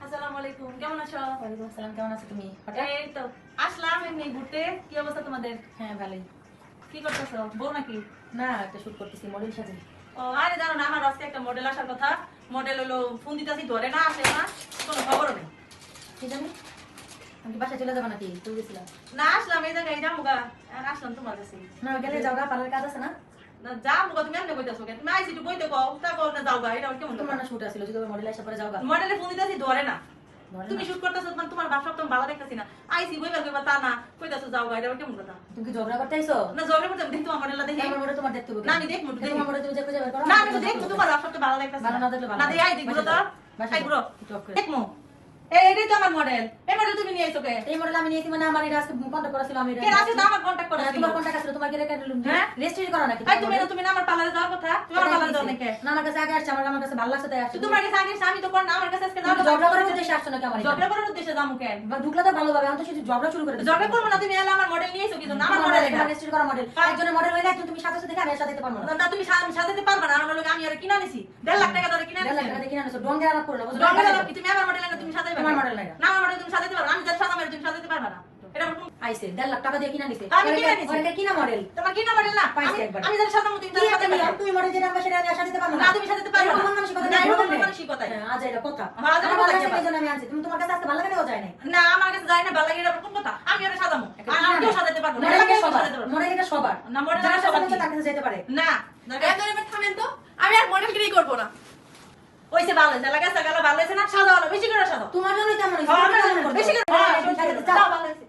আসসালামু আলাইকুম, কেমন আছো? ওয়ালাইকুম আসসালাম, কেমন আছো তুমি? এই তো আসলাম এমনি ঘুরতে। কি অবস্থা তোমাদের? হ্যাঁ ভালোই। কি করতেছো? বউ নাকি? না, একটা শুট করতেছি, মডেল সাজে। ও আরে জানো না, আমার আজকে একটা মডেল আসার কথা। মডেল হলো ফোন দিতেছি, ধরে না, আসে না, কোনো খবরও নেই। কি জানি, আমি কি বাসায় চলে যাবো নাকি? তুই গেছিলাম না, আসলাম এই জায়গায় যাবো গা। আসলাম তোমার কাছে। না, গেলে যাও গা, পার্লার কাজ আছে না? না যাবো গা, তুমি এমনি কইতাছো কেন? তুমি আইসি একটু বইতে কও, তা কও না যাও গা, এটা কেমন তোমার না শুট আছিল, যদি মডেল এসে পরে যাও গা। মডেলে ফোন দিতেছি, ধরে না। ধরে তুমি না? শুট করতেছো, মানে তোমার বাপ সপ্তাহ ভালো দেখতেছি না। আইসি বইবার কইবা তা না, কইতাছো যাও গা, এটা কেমন কথা? তুমি কি ঝগড়া করতে আইছো? না ঝগড়া করতে দেখি তোমার মডেলটা দেখি। আমার মডেল তোমার দেখতে হবে। না আমি দেখবো, একটু দেখি। তোমার মডেল তুমি যে খুঁজে বের করো। না আমি তো দেখবো, তোমার বাপ সপ্তাহ ভালো দেখতেছি ভালো না দেখলে ভালো না না। দেই, আই দেখবো তো। বাসায় আই যাও। ঘুরো একটু off করে। দেখমু। এটাই তো আমার মডেল। এই মডেল তুমি নিয়ে আইছো কে? এই মডেল আমি নিয়েছি, মানে আমার এটা আজকে কন্টাক্ট করা ছিল, আমি এটা কে আছে তো আমার কন্টাক্ট করা হ্যাঁ, ছিল। তোমার কন্টাক্ট আছে, তোমার কি রেখে দিলাম? হ্যাঁ? রেজিস্ট্রি করা নাকি? এই তুমি না আমার পার্লারে যাওয়ার কথা। তুমি আমার পার্লারে যাও নাকি? না, আমার কাছে আগে আসছে, আমার কাছে ভালো লাগছে তাই আসছে। তো তোমার কাছে আগে এসে আমি তো কর না, আমার কাছে আজকে তুমি যাও। ঝগড়া করার উদ্দেশ্যে আসছো নাকি আমার? ঝগড়া করার উদ্দেশ্যে যামু কেন? ঢুকলে তো ভালোভাবে, আমি তো শুধু ঝগড়া শুরু করে দিচ্ছি। ঝগড়া করবো না, তুমি এলে আমার মডেল নিয়ে এসো কিন্তু না, আমার মডেল এটা। রেজিস্ট্রি করা মডেল, একজনের মডেল হইলে একজন তুমি সাথে সাথে দেখে আমি এর সাথে দিতে পারবো না। না তুমি সাজাতে পারবে না, আমার লোক আমি আর কিনা নিছি 1.5 লাখ টাকা ধরে কিনা 1.5 লাখ নিছি। টাকা দিয়ে কিনে আনছো, ডং দিয়ে আলাপ করো না, বুঝছো? রঙের আলাপ কি? তুমি আমার মডেল না, তুমি সাজাইবে তোমার model না এটা। না, আমার মডেল তুমি সাজাতে পারবে না। আমি যার সাজাবো তুমি সাজাতে পারবে না। এটা আমার কোন- আইছে 1.5 লাখ টাকা দিয়ে কিনে নিছে। আমি কিনে নিছি। ওটা কিনা মডেল। তোমার কিনা মডেল না, পাইছি একবার। আমি যার সাজাবো তুমি কি তার একটা সাজাতে নিয়ম, পারবে তুমি মডেল যেটা আমরা সেটা আমি সাথে দিতে পারবো না। না, তুমি সাজাতে পারবে না। এরকম মানসিকতা না, নেই, এরকম বলবেন না। মানসিকতাই। হ্যাঁ, আজ এটা কথা। হ্যাঁ, আজ এটা আমার কথা ভালো লাগছে, কি এই জন্য আমি আনছি। তুমি তোমার কাছে আজকে ভালো লাগে না, ও যায় নাই। না আমার কাছে যায় না, ভালো লাগে, এটা কোন কথা? আমি ওটা সাজাবো, আর কেউ সাজাতে পারবো না। মডেল এটা কেউ সবার, সাজাতে পারবো না। মডেল এটা সবার। না, মডেল যার এটা কাছে সবার মন চায় কি? তার কাছে যেতে পারে। না একদম থামেন তো, আমি আর মডেলগিরি করবো না। ওইসে ভালো হয়েছে, লাগাছে গালা ভালো হয়েছে না, সাজাও না, বেশি করে সাজাও। তোমার জন্যই তেমন হয়েছে, হ্যাঁ, তুমি কেমন করবে? বেশি করে হ্যাঁ, সাজাও, যাও। ভালো হয়েছে।